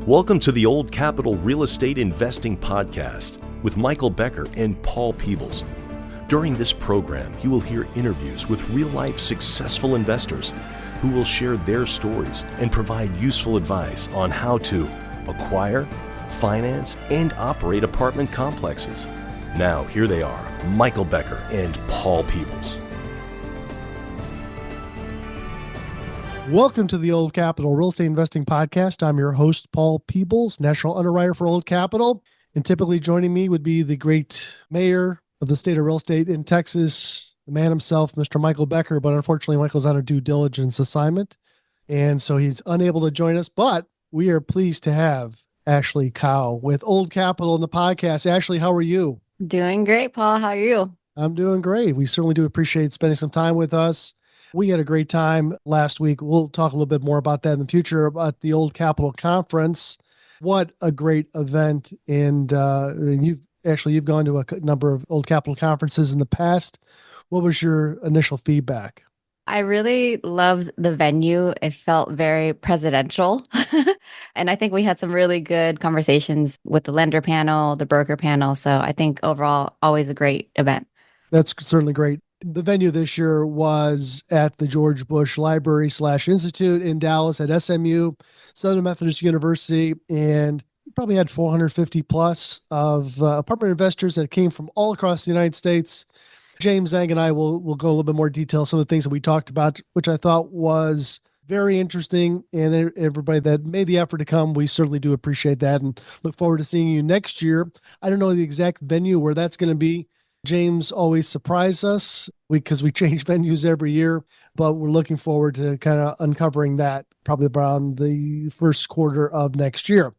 Welcome to the Old Capital Real Estate Investing Podcast with Michael Becker and Paul Peebles. During this program, you will hear interviews with real-life successful investors who will share their stories and provide useful advice on how to acquire, finance, and operate apartment complexes. Now, here they are, Michael Becker and Paul Peebles. Welcome to the Old Capital Real Estate Investing Podcast. I'm your host, Paul Peebles, National Underwriter for Old Capital. And typically joining me would be the great mayor of the state of real estate in Texas, the man himself, Mr. Michael Becker. But unfortunately, Michael's on a due diligence assignment, and so he's unable to join us. But we are pleased to have Ashley Cow with Old Capital in the podcast. Ashley, how are you? Doing great, Paul. How are you? I'm doing great. We certainly do appreciate spending some time with us. We had a great time last week. We'll talk a little bit more about that in the future, about the Old Capital Conference. What a great event. And you've gone to a number of Old Capital conferences in the past. What was your initial feedback? I really loved the venue. It felt very presidential. And I think we had some really good conversations with the lender panel, the broker panel. So I think overall, always a great event. That's certainly great. The venue this year was at the George Bush Library/Institute in Dallas at SMU, Southern Methodist University, and we probably had 450 plus of apartment investors that came from all across the United States. James Zhang and I will go a little bit more detail, some of the things that we talked about, which I thought was very interesting. And everybody that made the effort to come, we certainly do appreciate that and look forward to seeing you next year. I don't know the exact venue where that's going to be. James always surprises us because we change venues every year, but we're looking forward to kind of uncovering that probably around the first quarter of next year.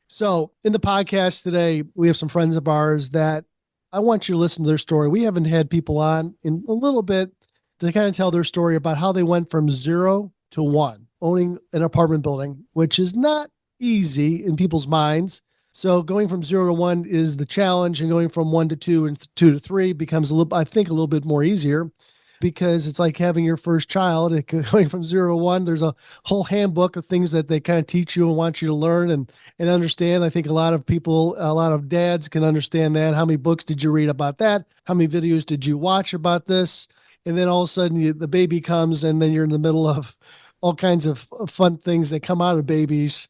So in the podcast today, we have some friends of ours that I want you to listen to their story. We haven't had people on in a little bit to kind of tell their story about how they went from 0 to 1, owning an apartment building, which is not easy in people's minds. So going from 0 to 1 is the challenge, and going from 1 to 2 and 2 to 3 becomes a little bit more easier, because it's like having your first child. Going from 0 to 1, there's a whole handbook of things that they kind of teach you and want you to learn and understand. I think a lot of dads can understand that. How many books did you read about that? How many videos did you watch about this? And then all of a sudden the baby comes, and then you're in the middle of all kinds of fun things that come out of babies.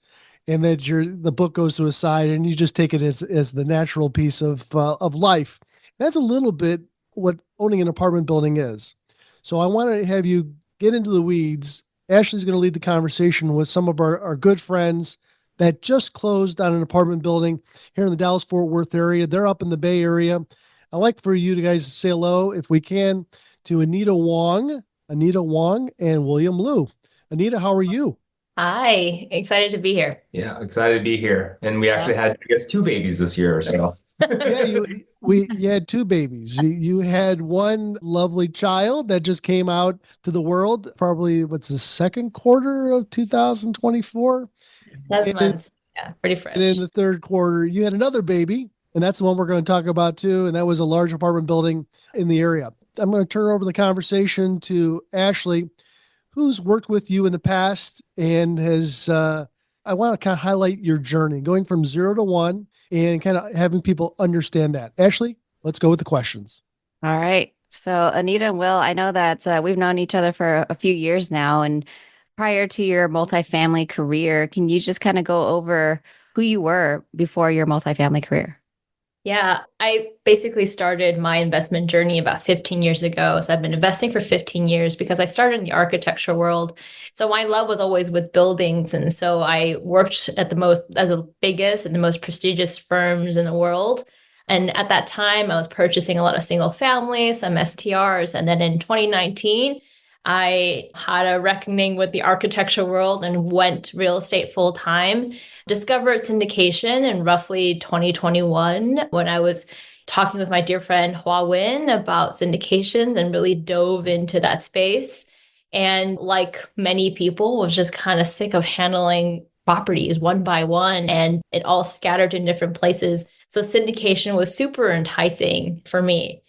And then the book goes to a side, and you just take it as the natural piece of life. That's a little bit what owning an apartment building is. So I want to have you get into the weeds. Ashley's going to lead the conversation with some of our good friends that just closed on an apartment building here in the Dallas-Fort Worth area. They're up in the Bay Area. I'd like for you guys to say hello, if we can, to Anita Wong, and William Liu. Anita, how are you? Hi, excited to be here. Yeah, excited to be here. And we actually had, I guess, 2 babies this year. So yeah, you had 2 babies. You had one lovely child that just came out to the world, probably what's the second quarter of 2024? 7 months. Yeah, pretty fresh. And in the third quarter, you had another baby, and that's the one we're going to talk about too. And that was a large apartment building in the area. I'm going to turn over the conversation to Ashley, who's worked with you in the past and has, I want to kind of highlight your journey going from 0 to 1 and kind of having people understand that. Ashley, let's go with the questions. All right. So Anita and Will, I know that we've known each other for a few years now. And prior to your multifamily career, can you just kind of go over who you were before your multifamily career? Yeah, I basically started my investment journey about 15 years ago. So I've been investing for 15 years because I started in the architecture world. So my love was always with buildings. And so I worked at the biggest and the most prestigious firms in the world. And at that time, I was purchasing a lot of single families, some STRs. And then in 2019, I had a reckoning with the architecture world and went real estate full time. Discovered syndication in roughly 2021 when I was talking with my dear friend Hua Win about syndications and really dove into that space. And like many people, was just kind of sick of handling properties one by one, and it all scattered in different places. So syndication was super enticing for me.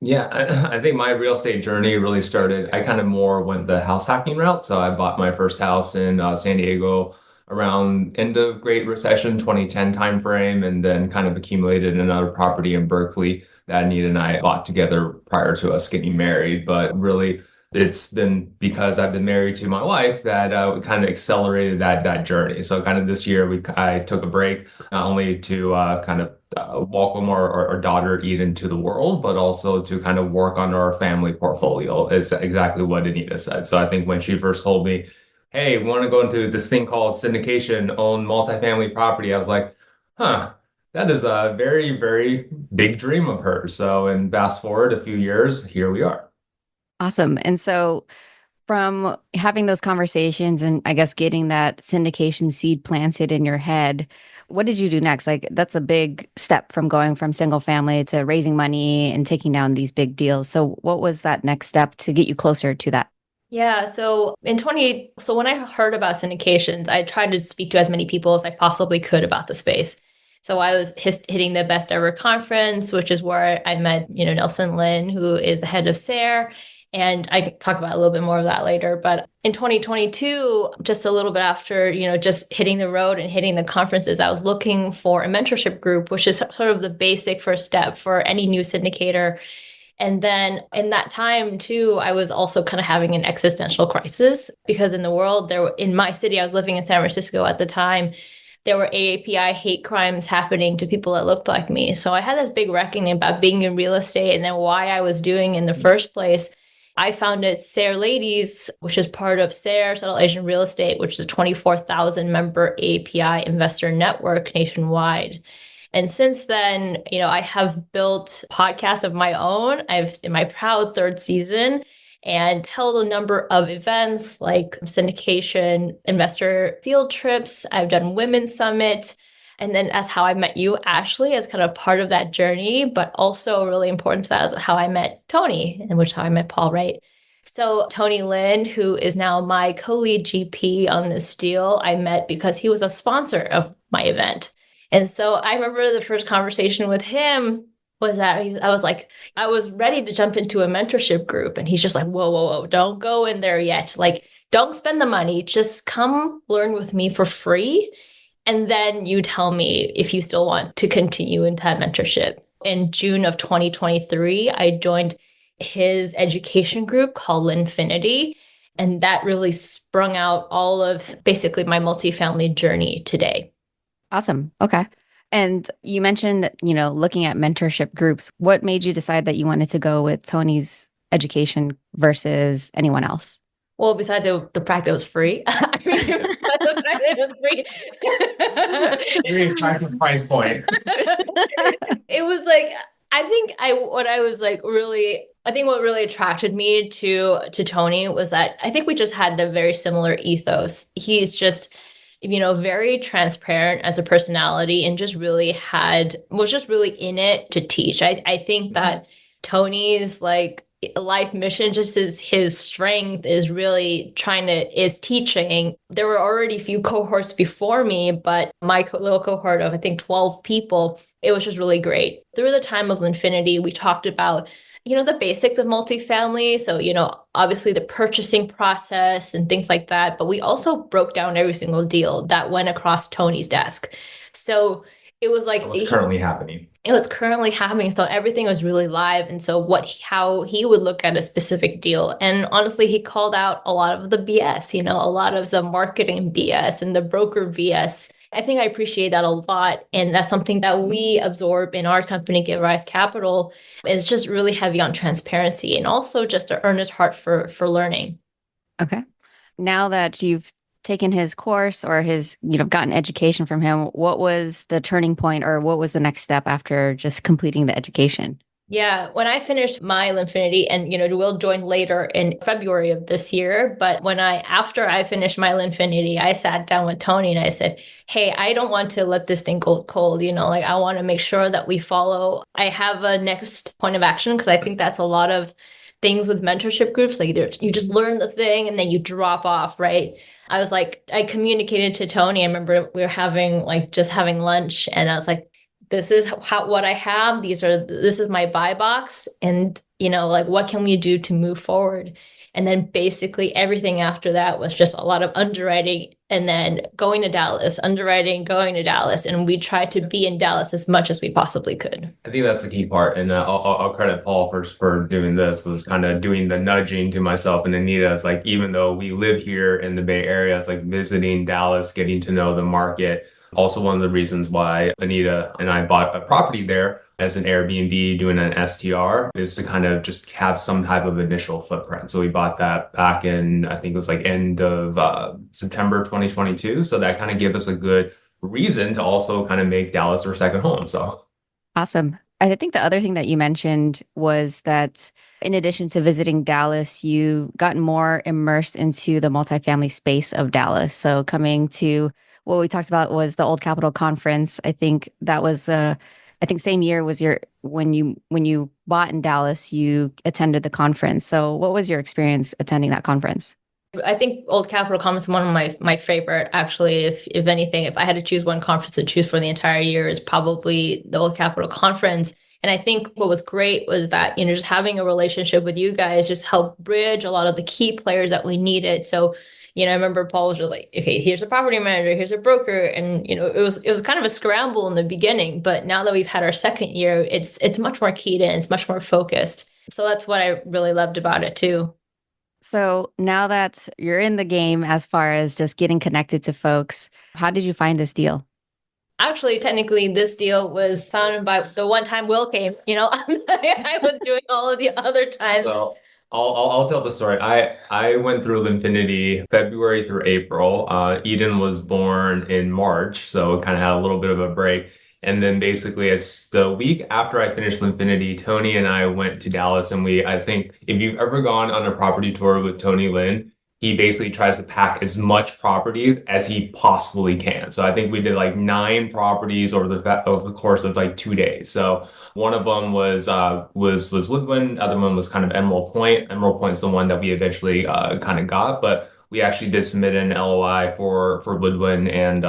Yeah, I think my real estate journey really started, I kind of more went the house hacking route. So I bought my first house in San Diego around end of Great Recession, 2010 timeframe, and then kind of accumulated another property in Berkeley that Anita and I bought together prior to us getting married. But really, it's been because I've been married to my wife that we kind of accelerated that journey. So kind of this year, I took a break, not only to kind of welcome our daughter Eden to the world, but also to kind of work on our family portfolio, is exactly what Anita said. So I think when she first told me, hey, we want to go into this thing called syndication, own multifamily property, I was like, huh, that is a very, very big dream of hers. So, and fast forward a few years, here we are. Awesome. And so from having those conversations and I guess getting that syndication seed planted in your head, what did you do next? Like that's a big step from going from single family to raising money and taking down these big deals. So what was that next step to get you closer to that? Yeah, so so when I heard about syndications, I tried to speak to as many people as I possibly could about the space. So I was hitting the best ever conference, which is where I met, Nelson Lin, who is the head of SARE. And I can talk about a little bit more of that later. But in 2022, just a little bit after, just hitting the road and hitting the conferences, I was looking for a mentorship group, which is sort of the basic first step for any new syndicator. And then in that time too, I was also kind of having an existential crisis because in the world in my city, I was living in San Francisco at the time, there were AAPI hate crimes happening to people that looked like me. So I had this big reckoning about being in real estate and then why I was doing in the first place. I founded SARE Ladies, which is part of SARE, Settled Asian Real Estate, which is a 24,000 member API investor network nationwide. And since then, I have built podcasts of my own. I've in my proud third season and held a number of events like syndication, investor field trips. I've done Women's Summit. And then that's how I met you, Ashley, as kind of part of that journey, but also really important to that is how I met Tony, and which is how I met Paul, right? So Tony Lin, who is now my co-lead GP on this deal, I met because he was a sponsor of my event. And so I remember the first conversation with him was that I was ready to jump into a mentorship group. And he's just like, whoa, whoa, whoa, don't go in there yet. Like, don't spend the money. Just come learn with me for free. And then you tell me if you still want to continue into that mentorship. In June of 2023, I joined his education group called Linfinity. And that really sprung out all of basically my multifamily journey today. Awesome. Okay. And you mentioned, looking at mentorship groups. What made you decide that you wanted to go with Tony's education versus anyone else? Well, besides the fact that it was free. I mean, besides the fact that it was free. Very attractive price point. It was like, I think what really attracted me to Tony was that I think we just had the very similar ethos. He's just, very transparent as a personality and just really was just really in it to teach. I think that Tony's life mission, just as his strength is really is teaching. There were already a few cohorts before me, but my little cohort of, I think, 12 people, it was just really great. Through the time of Linfinity, we talked about the basics of multifamily. So, obviously the purchasing process and things like that. But we also broke down every single deal that went across Tony's desk. So it was like... It was currently happening. It was currently happening. So everything was really live. And so how he would look at a specific deal. And honestly, he called out a lot of the BS, a lot of the marketing BS and the broker BS. I think I appreciate that a lot. And that's something that we absorb in our company, Give Rise Capital, is just really heavy on transparency and also just an earnest heart for learning. Okay. Now that you've taken his course or gotten education from him, what was the turning point or what was the next step after just completing the education? Yeah, when I finished my Linfinity, and we'll join later in February of this year, but after I finished my Linfinity, I sat down with Tony and I said, hey, I don't want to let this thing go cold, I want to make sure that we follow. I have a next point of action because I think that's a lot of things with mentorship groups. Like you just learn the thing and then you drop off, right? I communicated to Tony. I remember we were having lunch and I was like, this is what I have. This is my buy box. And, what can we do to move forward? And then basically everything after that was just a lot of underwriting and then going to Dallas, underwriting, going to Dallas. And we tried to be in Dallas as much as we possibly could. I think that's the key part. And I'll credit Paul for doing this, was kind of doing the nudging to myself and Anita. It's like, even though we live here in the Bay Area, it's like visiting Dallas, getting to know the market. Also, one of the reasons why Anita and I bought a property there as an Airbnb, doing an STR, is to kind of just have some type of initial footprint. So we bought that back in, I think it was like end of September 2022. So that kind of gave us a good reason to also kind of make Dallas our second home. So Awesome. I think the other thing that you mentioned was that in addition to visiting Dallas, you got more immersed into the multifamily space of Dallas. So coming to what we talked about was the Old Capitol Conference. I think that was I think same year was when you bought in Dallas, you attended the conference. So what was your experience attending that conference? I think Old Capitol Conference is one of my favorite, actually. If anything, if I had to choose one conference to choose for the entire year, is probably the Old Capitol Conference. And I think what was great was that, just having a relationship with you guys just helped bridge a lot of the key players that we needed. So, I remember Paul was just like, okay, here's a property manager, here's a broker. And, it was kind of a scramble in the beginning, but now that we've had our second year, it's much more keyed in, it's much more focused. So that's what I really loved about it too. So now that you're in the game, as far as just getting connected to folks, how did you find this deal? Actually, technically, this deal was founded by the one time Will came. I was doing all of the other times. So I'll tell the story. I went through Linfinity February through April. Eden was born in March, so kind of had a little bit of a break. And then basically, it's the week after I finished Linfinity, Tony and I went to Dallas, and I think if you've ever gone on a property tour with Tony Lynn, he basically tries to pack as much properties as he possibly can. So I think we did like 9 properties over the course of like 2 days. So one of them was Woodland. Other one was kind of Emerald Point. Emerald Point is the one that we eventually kind of got, but we actually did submit an LOI for Woodland, and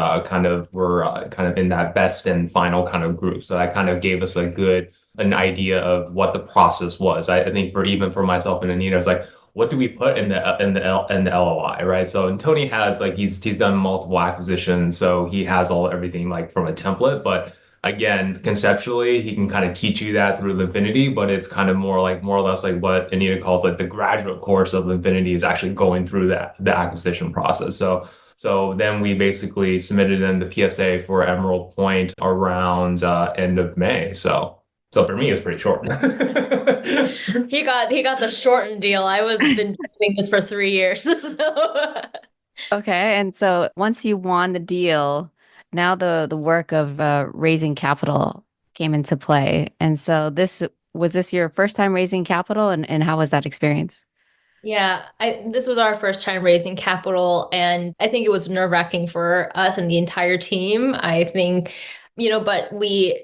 were kind of in that best and final kind of group. So that kind of gave us an idea of what the process was. I think even for myself and Anita, it's like, what do we put in the LOI, right? So, and Tony has he's done multiple acquisitions, so he has everything like from a template. But again, conceptually, he can kind of teach you that through Linfinity, but it's kind of more or less like what Anita calls like the graduate course of Linfinity, is actually going through the acquisition process. So then we basically submitted in the PSA for Emerald Point around end of May. So for me, it's pretty short. He got the shortened deal. I was been doing this for 3 years. So. Okay, and so once you won the deal, now the work of raising capital came into play. And so was this your first time raising capital, and how was that experience? Yeah, this was our first time raising capital, and I think it was nerve-wracking for us and the entire team. I think, but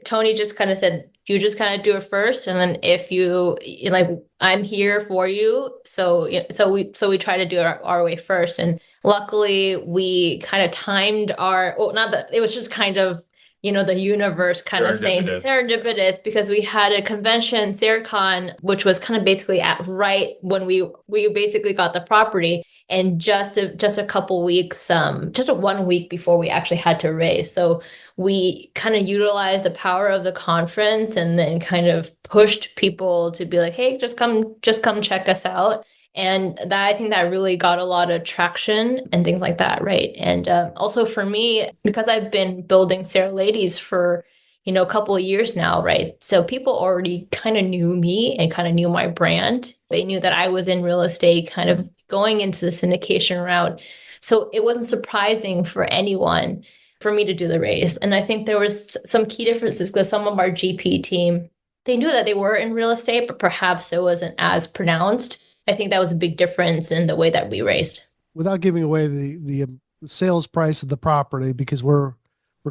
Tony just kind of said, you just kind of do it first, and then if you like, I'm here for you. So we try to do it our way first, and luckily we kind of timed it was just kind of the universe kind of saying serendipitous, because we had a convention, SareCon, which was kind of basically at right when we basically got the property, and just a couple weeks, just 1 week before we actually had to raise. So we kind of utilized the power of the conference, and then kind of pushed people to be like, hey, just come check us out. And I think that really got a lot of traction and things like that, right? And also for me, because I've been building Sarah Ladies for a couple of years now, right? So people already kind of knew me and kind of knew my brand. They knew that I was in real estate, kind of going into the syndication route. So it wasn't surprising for anyone for me to do the raise. And I think there was some key differences, because some of our GP team, they knew that they were in real estate, but perhaps it wasn't as pronounced. I think that was a big difference in the way that we raised. Without giving away the sales price of the property, because we're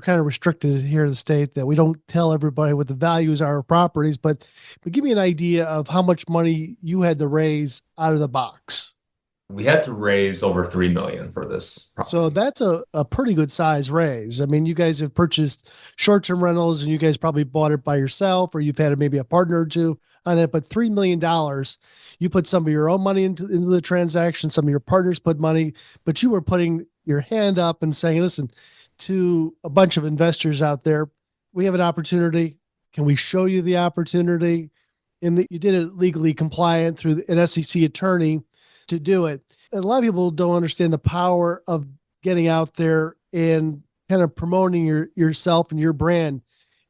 kind of restricted here in the state that we don't tell everybody what the values are of properties, but give me an idea of how much money you had to raise out of the box. We had to raise over $3 million for this property. So that's a pretty good size raise. I mean, you guys have purchased short-term rentals, and you guys probably bought it by yourself, or you've had maybe a partner or two. on that, but $3 million, you put some of your own money into the transaction, some of your partners put money, but you were putting your hand up and saying, listen, to a bunch of investors out there, we have an opportunity. Can we show you the opportunity? And that you did it legally compliant through an SEC attorney to do it. And a lot of people don't understand the power of getting out there and kind of promoting yourself and your brand.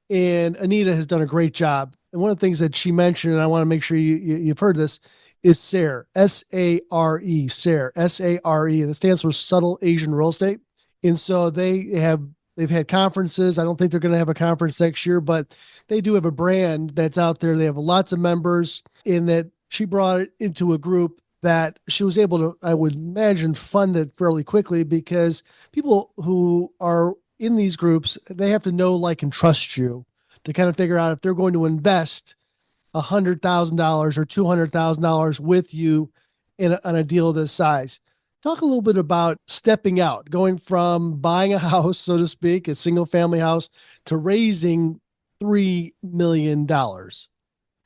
And Anita has done a great job. And one of the things that she mentioned, and I want to make sure you've heard this, is SARE, S-A-R-E, SARE, S-A-R-E. That stands for Subtle Asian Real Estate. And so they've had conferences. I don't think they're going to have a conference next year, but they do have a brand that's out there. They have lots of members, in that she brought it into a group that she was able to, I would imagine, fund it fairly quickly, because people who are in these groups, they have to know, like, and trust you to kind of figure out if they're going to invest $100,000 or $200,000 with you on a deal this size. Talk a little bit about stepping out, going from buying a house, so to speak, a single family house, to raising $3 million.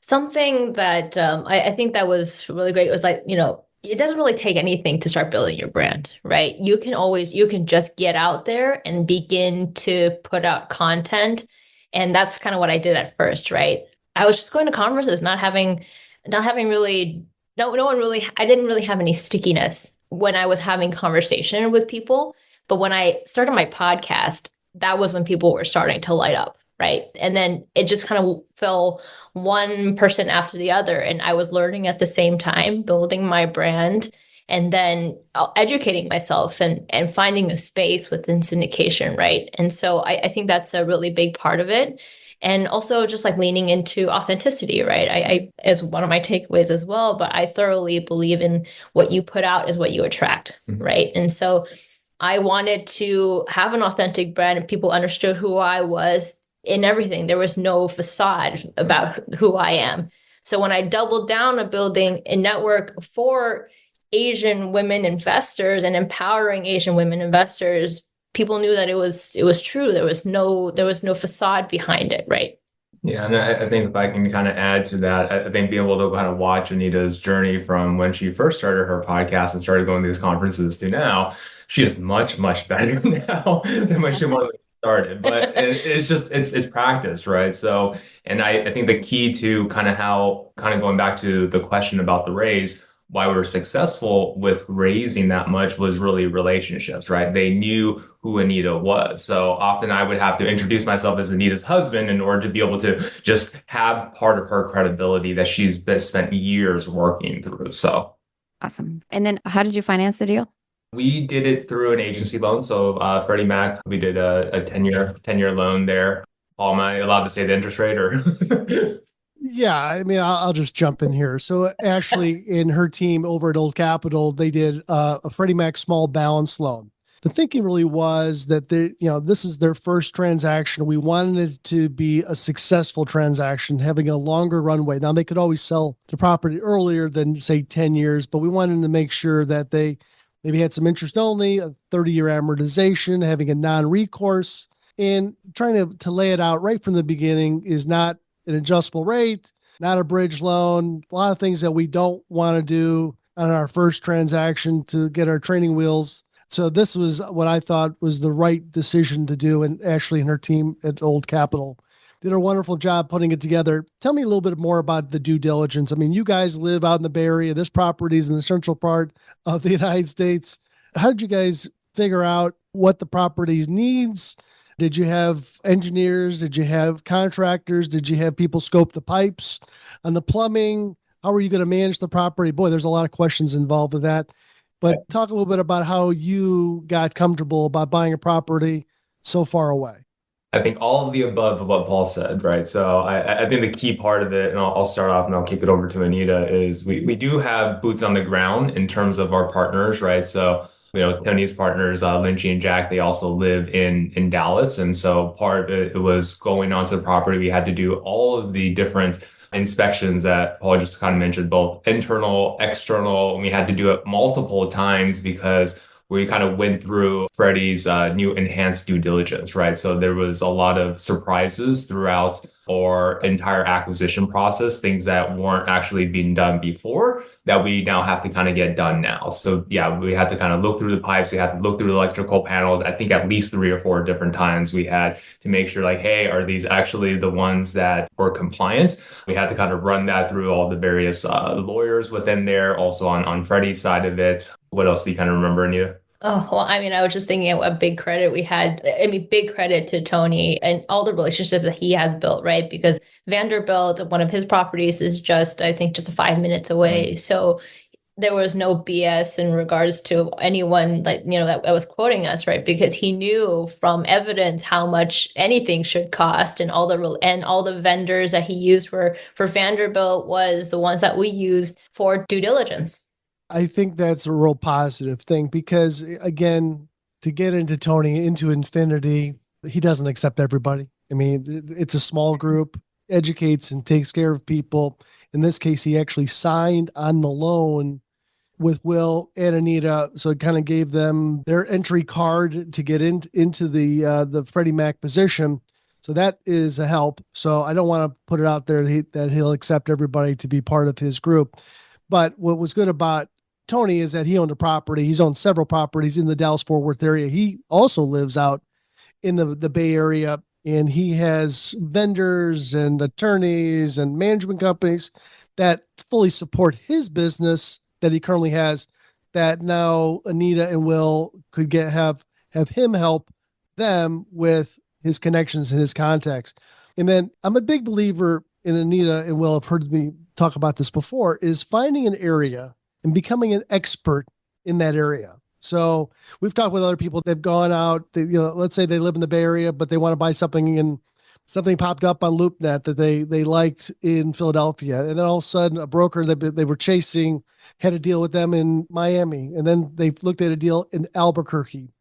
Something that I think that was really great was, like, it doesn't really take anything to start building your brand, right? You can just get out there and begin to put out content. And that's kind of what I did at first, right? I was just going to conferences, not having really, no one really, I didn't really have any stickiness when I was having conversation with people. But when I started my podcast, that was when people were starting to light up, right? And then it just kind of fell one person after the other. And I was learning at the same time, building my brand, and then educating myself and finding a space within syndication, right? And so I think that's a really big part of it. And also just like leaning into authenticity, right? I as one of my takeaways as well, but I thoroughly believe in what you put out is what you attract, right? And so I wanted to have an authentic brand, and people understood who I was in everything. There was no facade about who I am. So when I doubled down on building a network for Asian women investors and empowering Asian women investors, people knew that it was true. There was no facade behind it, right? Yeah, and I think if I can kind of add to that, I think being able to kind of watch Anita's journey from when she first started her podcast and started going to these conferences to now, she is much, much better now than when she started. But it's practice, right? So, and I think the key to kind of going back to the question about the raise, why we were successful with raising that much was really relationships, right? They knew who Anita was. So often I would have to introduce myself as Anita's husband in order to be able to just have part of her credibility that she's spent years working through. So awesome. And then how did you finance the deal? We did it through an agency loan. So Freddie Mac, we did a 10-year loan there. Paul, am I allowed to say the interest rate or? Yeah, I mean, I'll just jump in here. So Ashley and her team over at Old Capital, they did a Freddie Mac small balance loan. The thinking really was that this is their first transaction. We wanted it to be a successful transaction, having a longer runway. Now, they could always sell the property earlier than, say, 10 years, but we wanted to make sure that they maybe had some interest only, a 30-year amortization, having a non-recourse, and trying to lay it out right from the beginning is not an adjustable rate, not a bridge loan, a lot of things that we don't want to do on our first transaction to get our training wheels. So this was what I thought was the right decision to do. And Ashley and her team at Old Capital did a wonderful job putting it together. Tell me a little bit more about the due diligence. I mean, you guys live out in the Bay Area. This property is in the central part of the United States. How did you guys figure out what the property needs? Did you have engineers? Did you have contractors? Did you have people scope the pipes and the plumbing? How are you going to manage the property? Boy, there's a lot of questions involved with that. But talk a little bit about how you got comfortable about buying a property so far away. I think all of the above of what Paul said, right? So I think the key part of it, and I'll start off and I'll kick it over to Anita, is we do have boots on the ground in terms of our partners, right? So Tony's partners, Lynchy and Jack, they also live in Dallas. And so part of it was going onto the property. We had to do all of the different inspections that Paul just kind of mentioned, both internal, external, and we had to do it multiple times because we kind of went through Freddie's new enhanced due diligence, right? So there was a lot of surprises throughout or entire acquisition process, things that weren't actually being done before that we now have to kind of get done now. So yeah, we had to kind of look through the pipes. We had to look through the electrical panels. I think at least 3 or 4 different times we had to make sure like, hey, are these actually the ones that were compliant? We had to kind of run that through all the various lawyers within there, also on Freddie's side of it. What else do you kind of remember, Anita? Oh, well, I mean, I was just thinking a big credit we had. I mean, big credit to Tony and all the relationships that he has built, right? Because Vanderbilt, one of his properties, is just, I think, just 5 minutes away. So there was no BS in regards to anyone that was quoting us, right? Because he knew from evidence how much anything should cost, and all the vendors that he used for Vanderbilt was the ones that we used for due diligence. I think that's a real positive thing because, again, to get into Tony into infinity, he doesn't accept everybody. I mean, it's a small group, educates and takes care of people. In this case, he actually signed on the loan with Will and Anita, so it kind of gave them their entry card to get into the Freddie Mac position. So that is a help. So I don't want to put it out there that he'll accept everybody to be part of his group. But what was good about Tony is that he owned a property. He's owned several properties in the Dallas-Fort Worth area. He also lives out in the Bay Area, and he has vendors and attorneys and management companies that fully support his business that he currently has, that now Anita and Will could have him help them with his connections and his contacts. And then I'm a big believer in, Anita and Will have heard me talk about this before, is finding an area and becoming an expert in that area. So we've talked with other people. They've gone out, let's say they live in the Bay Area, but they want to buy something, and something popped up on LoopNet that they liked in Philadelphia. And then all of a sudden a broker that they were chasing had a deal with them in Miami. And then they looked at a deal in Albuquerque.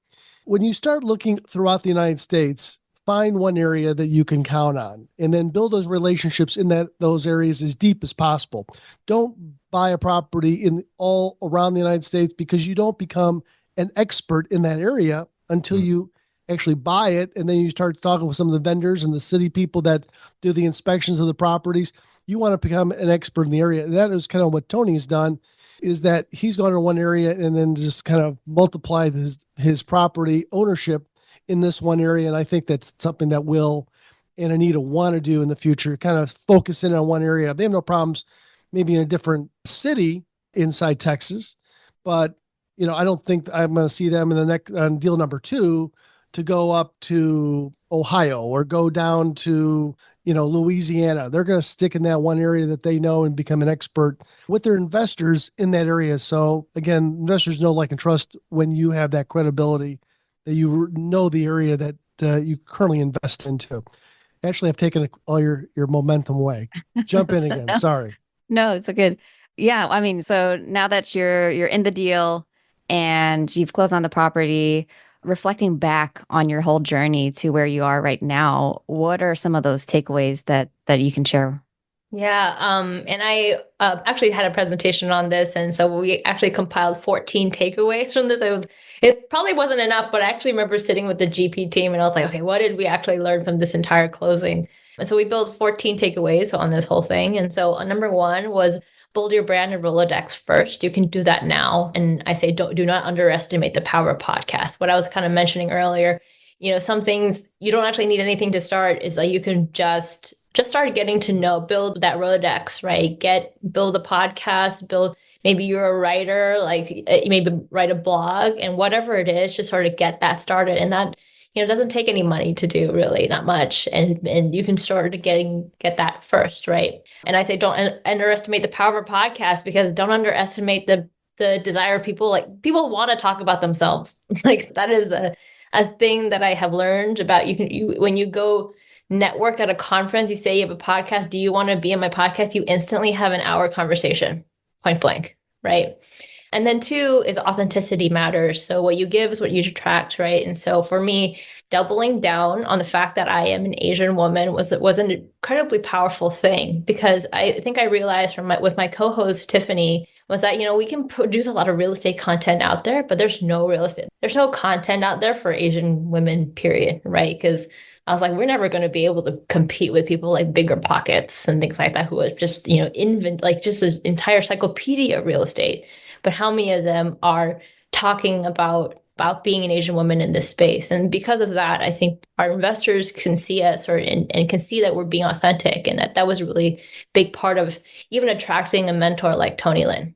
When you start looking throughout the United States, find one area that you can count on and then build those relationships in those areas as deep as possible. Don't buy a property in all around the United States because you don't become an expert in that area until you actually buy it. And then you start talking with some of the vendors and the city people that do the inspections of the properties. You want to become an expert in the area. That is kind of what Tony's done, is that he's gone to one area and then just kind of multiplied his property ownership in this one area. And I think that's something that Will and Anita want to do in the future, kind of focus in on one area. They have no problems maybe in a different city inside Texas, but I don't think I'm going to see them in the next on deal number 2 to go up to Ohio or go down to, Louisiana. They're going to stick in that one area that they know and become an expert with their investors in that area. So again, investors know, like, and trust when you have that credibility that you know the area that you currently invest into. Actually, I've taken all your momentum away. Jump in again. No. Sorry. No, it's a good. Yeah, I mean, so now that you're in the deal and you've closed on the property, reflecting back on your whole journey to where you are right now, what are some of those takeaways that you can share? Yeah, and I actually had a presentation on this, and so we actually compiled 14 takeaways from this. It probably wasn't enough, but I actually remember sitting with the GP team, and I was like, okay, what did we actually learn from this entire closing? And so we built 14 takeaways on this whole thing. And so number 1 was build your brand and Rolodex first. You can do that now. And I say, do not underestimate the power of podcast. What I was kind of mentioning earlier, some things you don't actually need anything to start, is like you can just start getting to know, build that Rolodex, right? Build a podcast, maybe you're a writer, like maybe write a blog, and whatever it is, just sort of get that started. And that, doesn't take any money to do, really, not much. And you can start to get that first, right? And I say, don't underestimate the power of a podcast, because don't underestimate the desire of people. Like, people want to talk about themselves. Like, that is a thing that I have learned about. When you go network at a conference, you say you have a podcast, do you want to be on my podcast? You instantly have an hour conversation, point blank, right? And then 2 is authenticity matters. So what you give is what you attract, right? And so for me, doubling down on the fact that I am an Asian woman was an incredibly powerful thing, because I think I realized with my co-host Tiffany was that, we can produce a lot of real estate content out there, but there's no content out there for Asian women, period, right? Because I was like, we're never going to be able to compete with people like Bigger Pockets and things like that, who are just, like just this entire encyclopedia of real estate. But how many of them are talking about being an Asian woman in this space? And because of that, I think our investors can see us and can see that we're being authentic, and that was a really big part of even attracting a mentor like Tony Lin.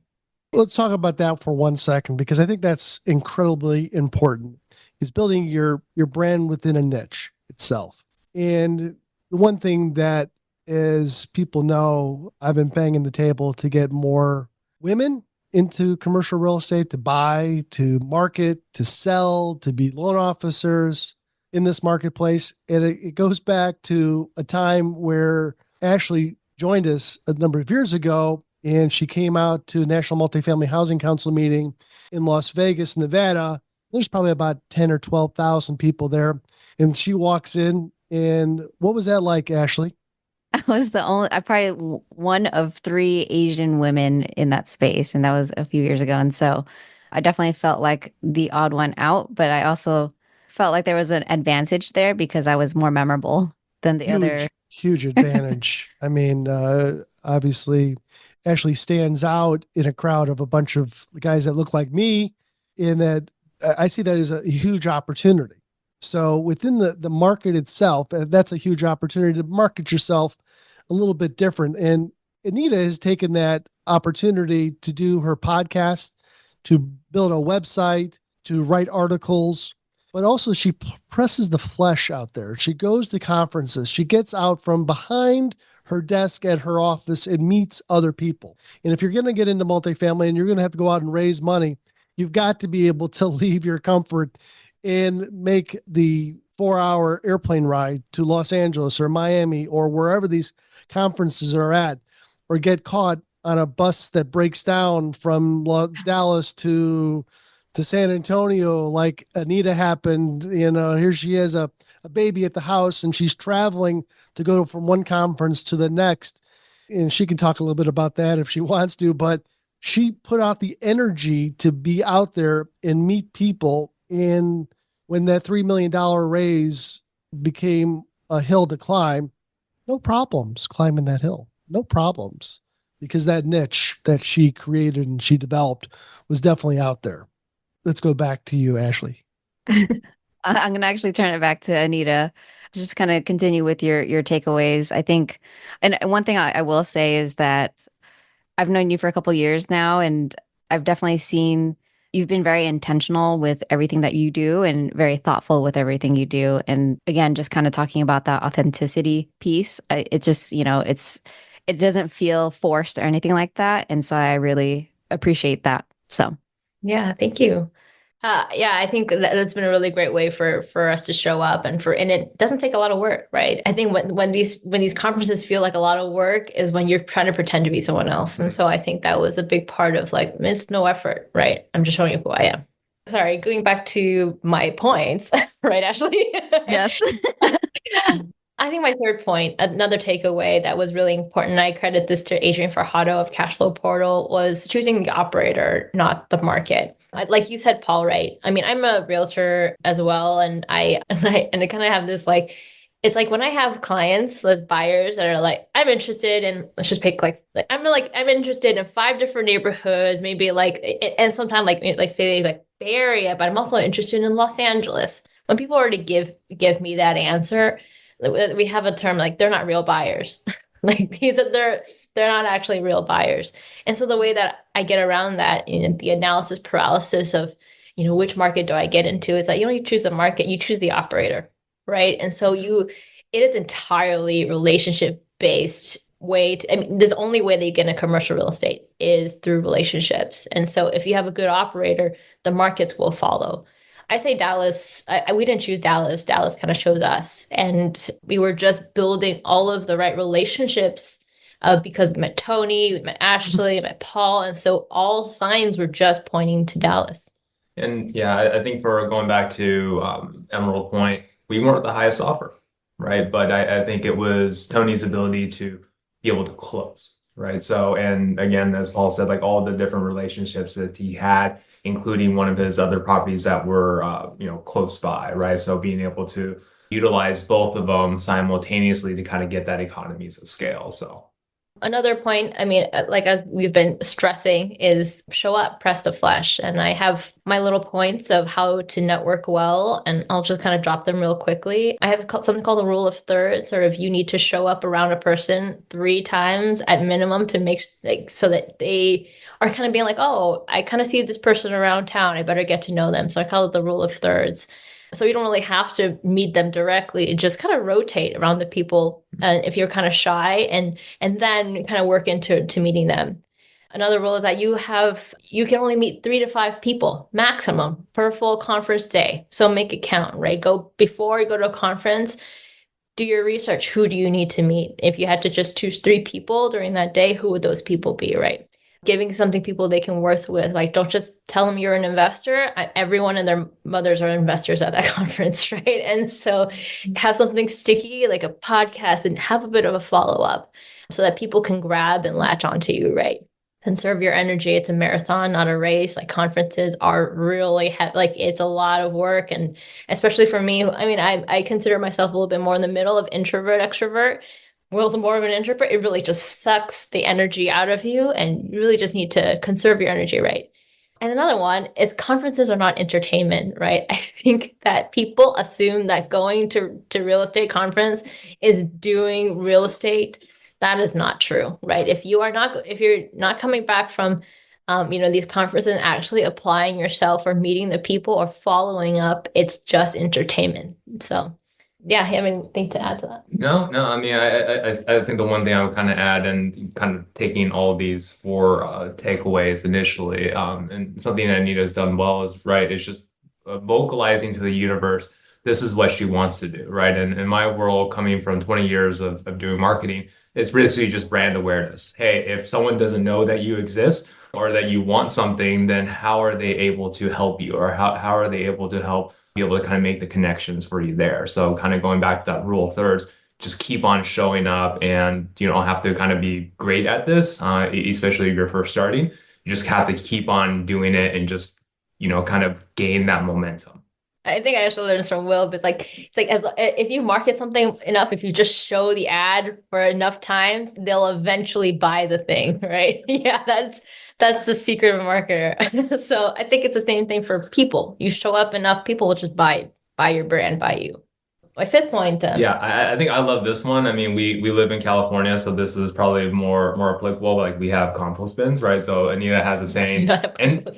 Let's talk about that for 1 second, because I think that's incredibly important, is building your brand within a niche itself. And the one thing that, as people know, I've been banging the table to get more women into commercial real estate, to buy, to market, to sell, to be loan officers in this marketplace. And it goes back to a time where Ashley joined us a number of years ago, and she came out to a National Multifamily Housing Council meeting in Las Vegas, Nevada. There's probably about 10 or 12,000 people there. And she walks in, and what was that like, Ashley? I was I probably one of 3 Asian women in that space. And that was a few years ago. And so I definitely felt like the odd one out, but I also felt like there was an advantage there because I was more memorable than the other. Huge advantage. I mean, obviously, Ashley stands out in a crowd of a bunch of guys that look like me, in that I see that as a huge opportunity. So within the market itself, that's a huge opportunity to market yourself a little bit different. And Anita has taken that opportunity to do her podcast, to build a website, to write articles, but also she presses the flesh out there. She goes to conferences. She gets out from behind her desk at her office and meets other people. And if you're going to get into multifamily and you're going to have to go out and raise money, you've got to be able to leave your comfort and make the 4-hour airplane ride to Los Angeles or Miami or wherever these conferences are at, or get caught on a bus that breaks down from Dallas to San Antonio, like Anita happened. Here she has a baby at the house, and she's traveling to go from one conference to the next. And she can talk a little bit about that if she wants to, but she put out the energy to be out there and meet people. And when that $3 million raise became a hill to climb, no problems climbing that hill, no problems, because that niche that she created and she developed was definitely out there. Let's go back to you, Ashley. I'm going to actually turn it back to Anita to just kind of continue with your takeaways. I think, and one thing I will say is that I've known you for a couple of years now, and I've definitely seen you've been very intentional with everything that you do and very thoughtful with everything you do. And again, just kind of talking about that authenticity piece, it just, it doesn't feel forced or anything like that. And so I really appreciate that. So. Yeah, thank you. I think that's been a really great way for us to show up, and it doesn't take a lot of work, right? I think when these conferences feel like a lot of work is when you're trying to pretend to be someone else. And so I think that was a big part of like, it's no effort, right? I'm just showing you who I am. Sorry, going back to my points, right, Ashley? Yes. I think my third point, another takeaway that was really important, I credit this to Adrian Farhado of Cashflow Portal, was choosing the operator, not the market. Like you said, Paul, right? I mean, I'm a realtor as well, and I kind of have this like, it's like when I have clients, those buyers that are like, I'm interested in, let's just pick I'm interested in 5 different neighborhoods, maybe like, and sometimes like say like Bay Area, but I'm also interested in Los Angeles. When people already give me that answer, we have a term like they're not real buyers. Like they're not actually real buyers. And so the way that I get around that, the analysis paralysis of, which market do I get into, is that you choose a market, you choose the operator, right? And so it is entirely relationship based way there's only way that you get into commercial real estate is through relationships. And so if you have a good operator, the markets will follow. I say Dallas, we didn't choose Dallas. Dallas kind of chose us. And we were just building all of the right relationships because we met Tony, we met Ashley, we met Paul. And so all signs were just pointing to Dallas. And yeah, I think for going back to Emerald Point, we weren't the highest offer, right? But I think it was Tony's ability to be able to close, right? So, and again, as Paul said, like all the different relationships that he had, including one of his other properties that were, close by, right? So being able to utilize both of them simultaneously to kind of get that economies of scale. So another point, I mean, we've been stressing, is show up, press the flesh. And I have my little points of how to network well, and I'll just kind of drop them real quickly. I have something called the rule of thirds, sort of you need to show up around a person 3 times at minimum to make so that they are kind of being like, oh, I kind of see this person around town, I better get to know them. So I call it the rule of thirds. So you don't really have to meet them directly. Just kind of rotate around the people if you're kind of shy, and then kind of work into meeting them. Another rule is that you can only meet 3 to 5 people maximum per full conference day. So make it count, right? Before you go to a conference, do your research. Who do you need to meet? If you had to just choose 3 people during that day, who would those people be, right? Giving something people they can work with. Like, don't just tell them you're an investor. Everyone and their mothers are investors at that conference, right? And so have something sticky, like a podcast, and have a bit of a follow-up so that people can grab and latch onto you, right? Conserve your energy. It's a marathon, not a race. Like, conferences are really like, it's a lot of work. And especially for me, I mean, I consider myself a little bit more in the middle of introvert, extrovert. Will's more of an introvert. It really just sucks the energy out of you, and you really just need to conserve your energy, right? And another one is conferences are not entertainment, right? I think that people assume that going to real estate conference is doing real estate. That is not true, right? If you're not coming back from these conferences and actually applying yourself or meeting the people or following up, it's just entertainment. So yeah, I have anything to add to that? No. I mean, I think the one thing I would kind of add, and kind of taking all these 4 takeaways initially, and something that Anita's done well is just vocalizing to the universe, this is what she wants to do, right? And in my world, coming from 20 years of doing marketing, it's basically just brand awareness. Hey, if someone doesn't know that you exist or that you want something, then how are they able to help you, or how are they able to help be able to kind of make the connections for you there? So kind of going back to that rule of thirds, just keep on showing up, and you don't have to kind of be great at this, especially if you're first starting. You just have to keep on doing it and just, kind of gain that momentum. I think I actually learned this from Will, but it's like if you market something enough, if you just show the ad for enough times, they'll eventually buy the thing, right? Yeah, that's the secret of a marketer. So I think it's the same thing for people. You show up enough, people will just buy your brand, buy you. My 5th point. Yeah, I think I love this one. I mean, we live in California, so this is probably more applicable. Like, we have compost bins, right? So Anita has a saying, and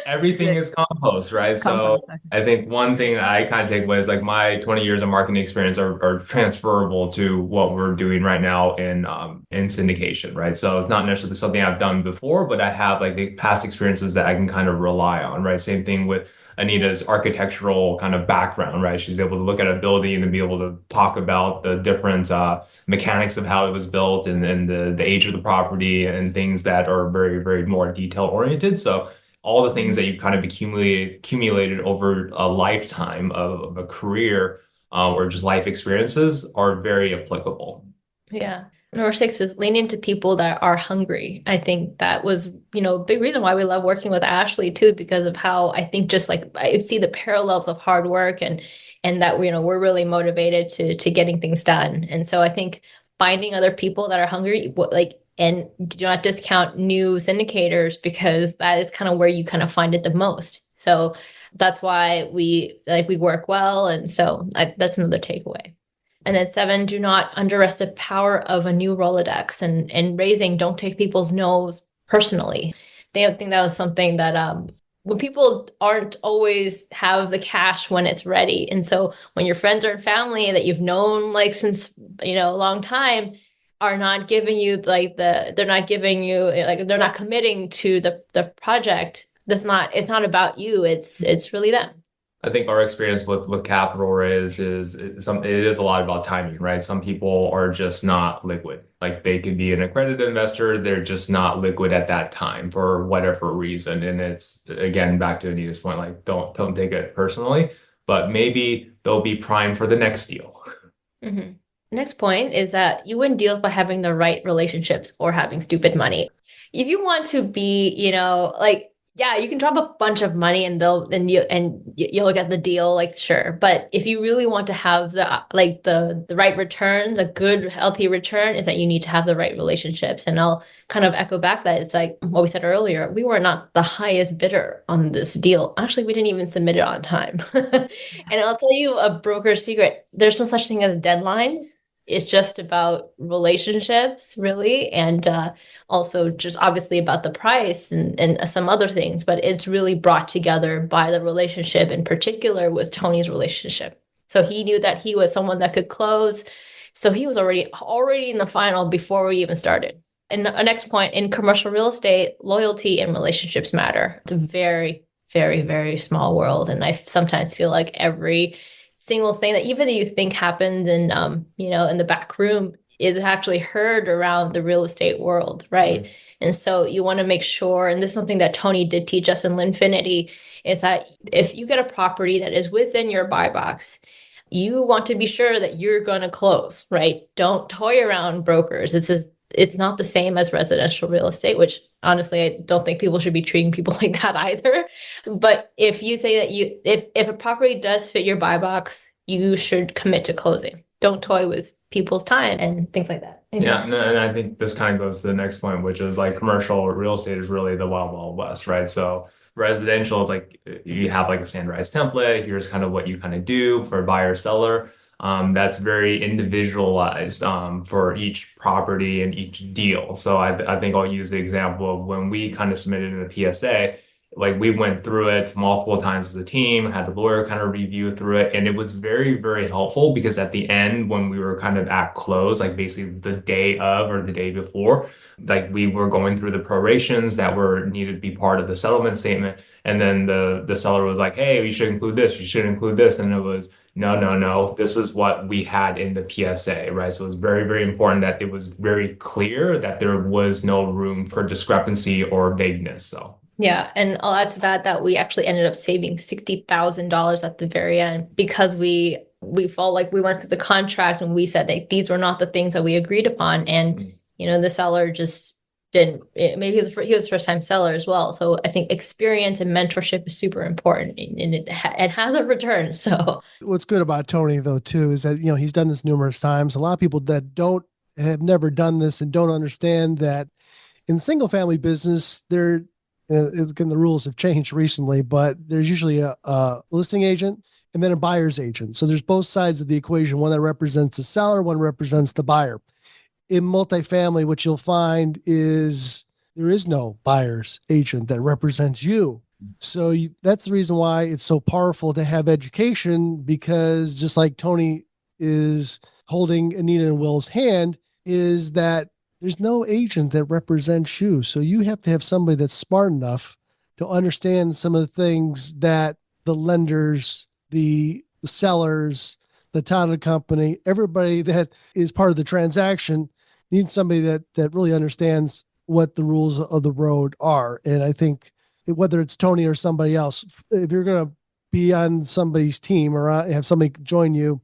everything is compost, right? So I think one thing that I kind of take away is, like, my 20 years of marketing experience are transferable to what we're doing right now in syndication, right? So it's not necessarily something I've done before, but I have, like, the past experiences that I can kind of rely on, right? Same thing with Anita's architectural kind of background, right? She's able to look at a building and be able to talk about the different mechanics of how it was built, and the age of the property, and things that are very, very more detail oriented. So all the things that you've kind of accumulated over a lifetime of a career, or just life experiences, are very applicable. Yeah. Number 6 is lean into people that are hungry. I think that was, a big reason why we love working with Ashley too, because of how I think just like I see the parallels of hard work, and that, we're really motivated to getting things done. And so I think finding other people that are hungry, and do not discount new syndicators, because that is kind of where you kind of find it the most. So that's why we work well. And so that's another takeaway. And then 7, do not underestimate the power of a new Rolodex, and raising, don't take people's no's personally. I think that was something that when people aren't always have the cash when it's ready. And so when your friends or family that you've known like since, a long time are not giving you they're not committing to the project, it's not about you. It's really them. I think our experience with capital raise it is a lot about timing, right? Some people are just not liquid. Like, they could be an accredited investor, they're just not liquid at that time for whatever reason. And it's, again, back to Anita's point, like, don't take it personally, but maybe they'll be primed for the next deal. Mm-hmm. Next point is that you win deals by having the right relationships or having stupid money. If you want to be, Yeah, you can drop a bunch of money and you'll get the deal, like sure. But if you really want to have the right returns, a good healthy return, is that you need to have the right relationships. And I'll kind of echo back that it's like what we said earlier, we were not the highest bidder on this deal. Actually, we didn't even submit it on time. And I'll tell you a broker's secret. There's no such thing as deadlines. It's just about relationships, really, and also just obviously about the price and some other things, but it's really brought together by the relationship, in particular with Tony's relationship. So he knew that he was someone that could close. So he was already in the final before we even started. And the next point, in commercial real estate, loyalty and relationships matter. It's a very, very, very small world. And I sometimes feel like every single thing that even you think happened in in the back room is actually heard around the real estate world, right? Mm-hmm. And so you want to make sure, and this is something that Tony did teach us in Linfinity, is that if you get a property that is within your buy box, you want to be sure that you're going to close, right? Don't toy around brokers. It's not the same as residential real estate, which honestly, I don't think people should be treating people like that either. But if you say that if a property does fit your buy box, you should commit to closing. Don't toy with people's time and things like that. Yeah, and I think this kind of goes to the next point, which is like commercial real estate is really the wild, wild west, right? So residential is like you have like a standardized template. Here's kind of what you kind of do for buyer seller. That's very individualized for each property and each deal. So I think I'll use the example of when we kind of submitted in the PSA, like we went through it multiple times as a team, had the lawyer kind of review through it. And it was very, very helpful because at the end, when we were kind of at close, like basically the day of or the day before, like we were going through the prorations that were needed to be part of the settlement statement. And then the seller was like, hey, you should include this, you should include this. And it was, no, this is what we had in the PSA, right? So it was very, very important that it was very clear that there was no room for discrepancy or vagueness. So. Yeah, and I'll add to that we actually ended up saving $60,000 at the very end because we felt like we went through the contract and we said that these were not the things that we agreed upon, and the seller just didn't. Maybe he was a first time seller as well. So I think experience and mentorship is super important, and it has a return. So what's good about Tony though too is that he's done this numerous times. A lot of people that have never done this and don't understand that in single family business the rules have changed recently, but there's usually a listing agent and then a buyer's agent. So there's both sides of the equation, one that represents the seller, one represents the buyer. In multifamily, what you'll find is there is no buyer's agent that represents you. So that's the reason why it's so powerful to have education, because just like Tony is holding Anita and Will's hand, is that there's no agent that represents you. So you have to have somebody that's smart enough to understand some of the things that the lenders, the sellers, the title company, everybody that is part of the transaction needs somebody that really understands what the rules of the road are. And I think whether it's Tony or somebody else, if you're going to be on somebody's team or have somebody join you,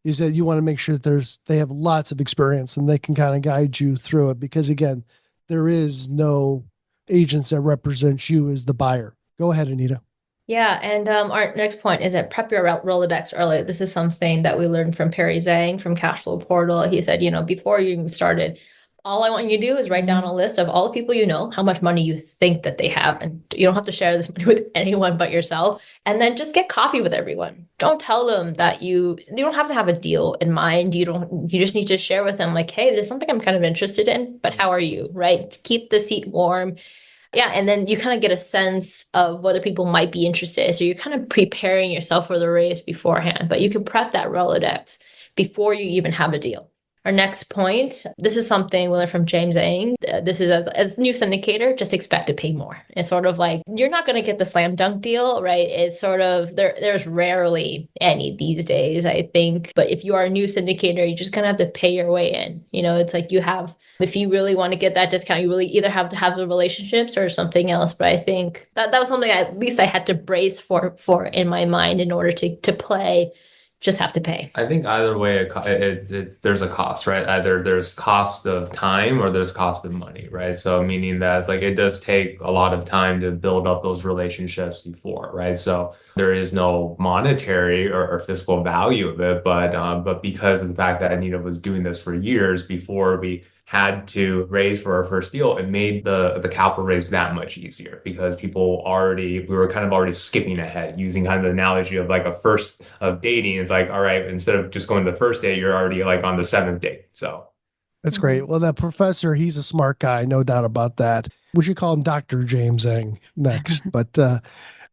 is that you want to make sure that they have lots of experience and they can kind of guide you through it. Because again, there is no agents that represent you as the buyer. Go ahead, Anita. Yeah, and our next point is that prep your Rolodex early. This is something that we learned from Perry Zhang from Cashflow Portal. He said, before you even started, all I want you to do is write down a list of all the people how much money you think that they have. And you don't have to share this money with anyone but yourself. And then just get coffee with everyone. Don't tell them that you don't have to have a deal in mind. You just need to share with them like, hey, there's something I'm kind of interested in, but how are you, right? Keep the seat warm. Yeah, and then you kind of get a sense of whether people might be interested. So you're kind of preparing yourself for the race beforehand, but you can prep that Rolodex before you even have a deal. Our next point, this is something we learned from James Ng. This is as new syndicator, just expect to pay more. It's sort of like, you're not going to get the slam dunk deal, right? It's sort of, there's rarely any these days, I think. But if you are a new syndicator, you just kind of have to pay your way in. It's like if you really want to get that discount, you really either have to have the relationships or something else. But I think that was something at least I had to brace for in my mind in order to play just have to pay? I think either way, there's a cost, right? Either there's cost of time or there's cost of money, right? So meaning that it's like it does take a lot of time to build up those relationships before, right? So there is no monetary or fiscal value of it, but because of the fact that Anita was doing this for years before we had to raise for our first deal, it made the capital raise that much easier because we were kind of already skipping ahead using kind of the analogy of like a first of dating. It's like, all right, instead of just going to the first date, you're already like on the seventh date. So That's great. Well, that professor, he's a smart guy, no doubt about that. We should call him Dr. James Eng next. But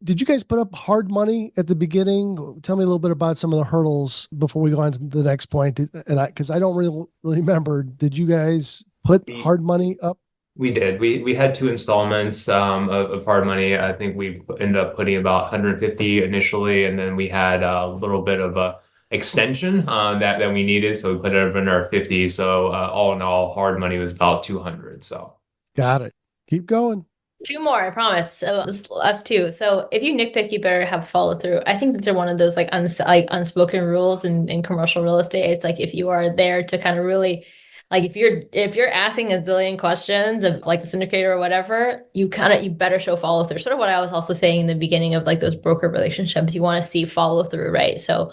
did you guys put up hard money at the beginning? Tell me a little bit about some of the hurdles before we go on to the next point. And because I don't really remember, did you guys put hard money up? we did. We had two installments of hard money. I think we ended up putting about 150 initially, and then we had a little bit of a extension that we needed, so we put it up in our 50. So all in all, hard money was about 200. So Got it. Keep going. Two more, I promise. So us two. So if you nitpick, you better have follow through. I think these are one of those like unspoken rules in commercial real estate. It's like if you are there to kind of really like if you're asking a zillion questions of like the syndicator or whatever, you better show follow through. Sort of what I was also saying in the beginning of like those broker relationships. You want to see follow through, right? So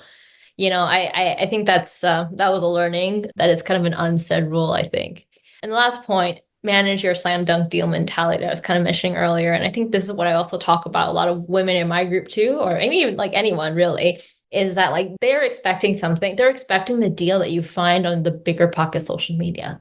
I think that was a learning that is kind of an unsaid rule, I think. And the last point, manage your slam dunk deal mentality that I was kind of mentioning earlier. And I think this is what I also talk about a lot of women in my group too, or maybe even like anyone really, is that like they're expecting something. They're expecting the deal that you find on the bigger pocket social media.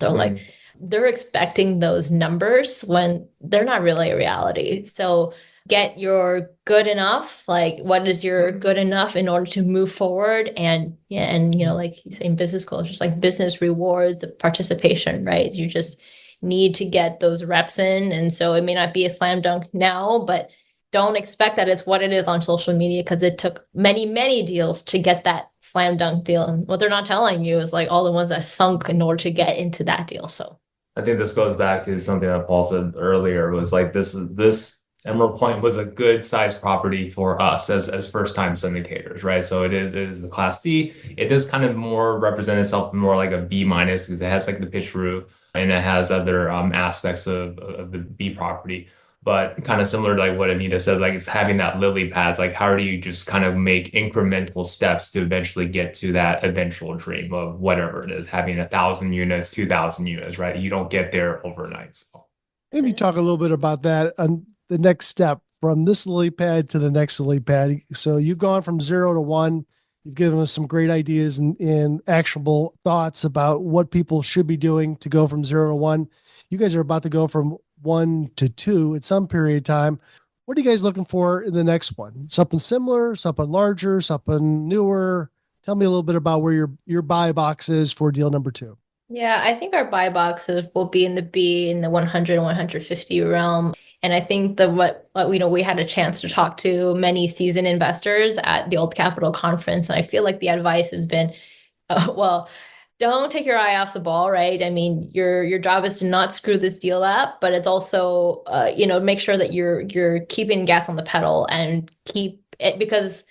They're expecting those numbers when they're not really a reality. So get your good enough, like what is your good enough in order to move forward, and like you say in business school, it's just like business rewards participation, right? You just need to get those reps in. And so it may not be a slam dunk now, but don't expect that it's what it is on social media, because it took many, many deals to get that slam dunk deal. And what they're not telling you is like all the ones that sunk in order to get into that deal. So I think this goes back to something that Paul said earlier, was like this Emerald Point was a good sized property for us as first time syndicators, right? So it is a class C. It does kind of more represent itself more like a B minus because it has like the pitched roof and it has other aspects of the B property. But kind of similar to like what Anita said, like it's having that lily pads, like how do you just kind of make incremental steps to eventually get to that eventual dream of whatever it is, having 1,000 units, 2,000 units, right? You don't get there overnight. So Maybe talk a little bit about that on the next step from this lily pad to the next lily pad. So you've gone from 0 to 1. You've given us some great ideas and actionable thoughts about what people should be doing to go from 0 to 1. You guys are about to go from 1 to 2 at some period of time. What are you guys looking for in the next one? Something similar, something larger, something newer? Tell me a little bit about where your buy box is for deal number 2. yeah, I think our buy boxes will be in the 100 and 150 realm. And I think we had a chance to talk to many seasoned investors at the Old Capital Conference. And I feel like the advice has been, don't take your eye off the ball, right? I mean, your job is to not screw this deal up, but it's also, make sure that you're keeping gas on the pedal and keep it, because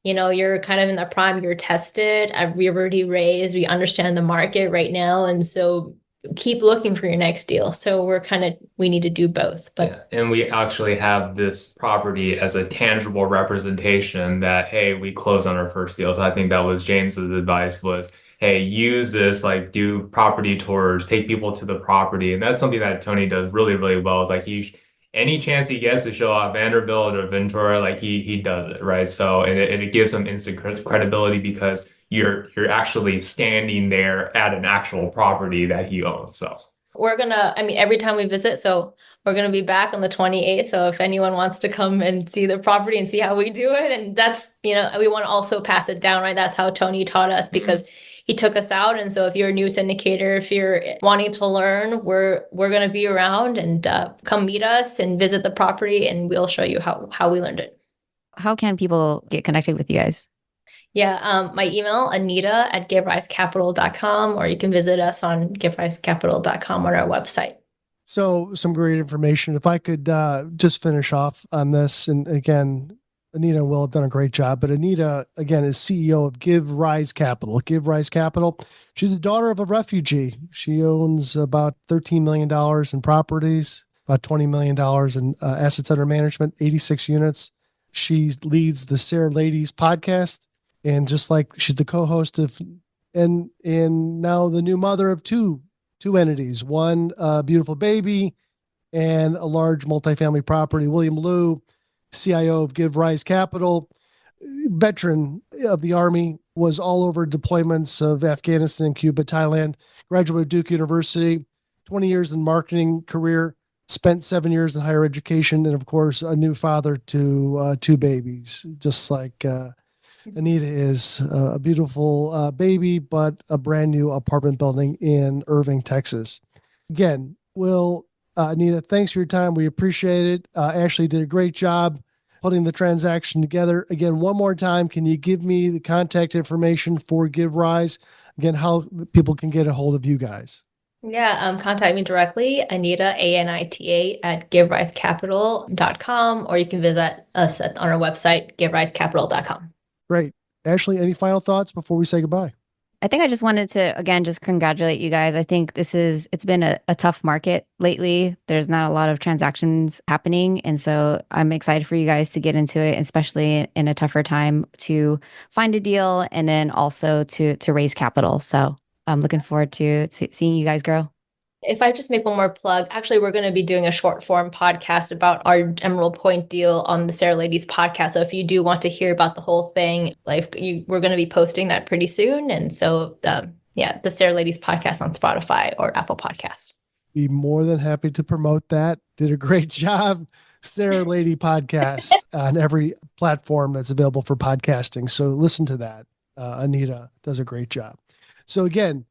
you're kind of in the prime, you're tested, we've already raised, we understand the market right now. And so keep looking for your next deal. So we need to do both. But yeah. And we actually have this property as a tangible representation that, hey, we closed on our first deal. So I think that was James's advice was, hey, use this, like do property tours, take people to the property. And that's something that Tony does really, really well. Is like any chance he gets to show off Vanderbilt or Ventura, like he does it, right? So and it gives him instant credibility because you're actually standing there at an actual property that he owns. So every time we visit, so we're gonna be back on the 28th. So if anyone wants to come and see the property and see how we do it, and that's we want to also pass it down, right? That's how Tony taught us, because he took us out. And so if you're a new syndicator, if you're wanting to learn, we're going to be around, and come meet us and visit the property, and we'll show you how we learned it. How can people get connected with you guys? Yeah, my email, anita@giveriscapital.com, or you can visit us on giveriscapital.com on our website. So some great information. If I could just finish off on this, and again, Anita and Will have done a great job, but Anita, again, is CEO of Give Rise Capital. Give Rise Capital. She's the daughter of a refugee. She owns about $13 million in properties, about $20 million in assets under management, 86 units. She leads the Sarah Ladies podcast. And just like she's the co-host of, and now the new mother of two entities, one beautiful baby and a large multifamily property. William Liu, CIO of Give Rise Capital, veteran of the Army, was all over deployments of Afghanistan, Cuba, Thailand, graduate of Duke University, 20 years in marketing career, spent 7 years in higher education, and of course, a new father to two babies, just like Anita is. A beautiful baby, but a brand new apartment building in Irving, Texas. Again, Anita, thanks for your time. We appreciate it. Ashley did a great job putting the transaction together. Again, one more time, can you give me the contact information for Give Rise? Again, how people can get a hold of you guys. Yeah, contact me directly, Anita, ANITA, at giverisecapital.com, or you can visit us on our website, giverisecapital.com. Great. Ashley, any final thoughts before we say goodbye? I think I just wanted to, again, just congratulate you guys. I think it's been a tough market lately. There's not a lot of transactions happening. And so I'm excited for you guys to get into it, especially in a tougher time, to find a deal and then also to raise capital. So I'm looking forward to seeing you guys grow. If I just make one more plug, actually, we're going to be doing a short form podcast about our Emerald Point deal on the Sarah Ladies podcast. So if you do want to hear about the whole thing, we're going to be posting that pretty soon. And so, the Sarah Ladies podcast on Spotify or Apple Podcast. Be more than happy to promote that. Did a great job. Sarah Lady podcast on every platform that's available for podcasting. So listen to that. Anita does a great job. So again,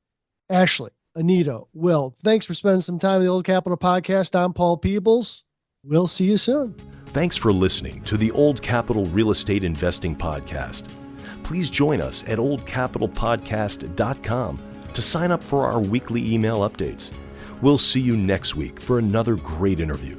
Ashley, Anita, Will, thanks for spending some time on the Old Capital Podcast. I'm Paul Peebles. We'll see you soon. Thanks for listening to the Old Capital Real Estate Investing Podcast. Please join us at oldcapitalpodcast.com to sign up for our weekly email updates. We'll see you next week for another great interview.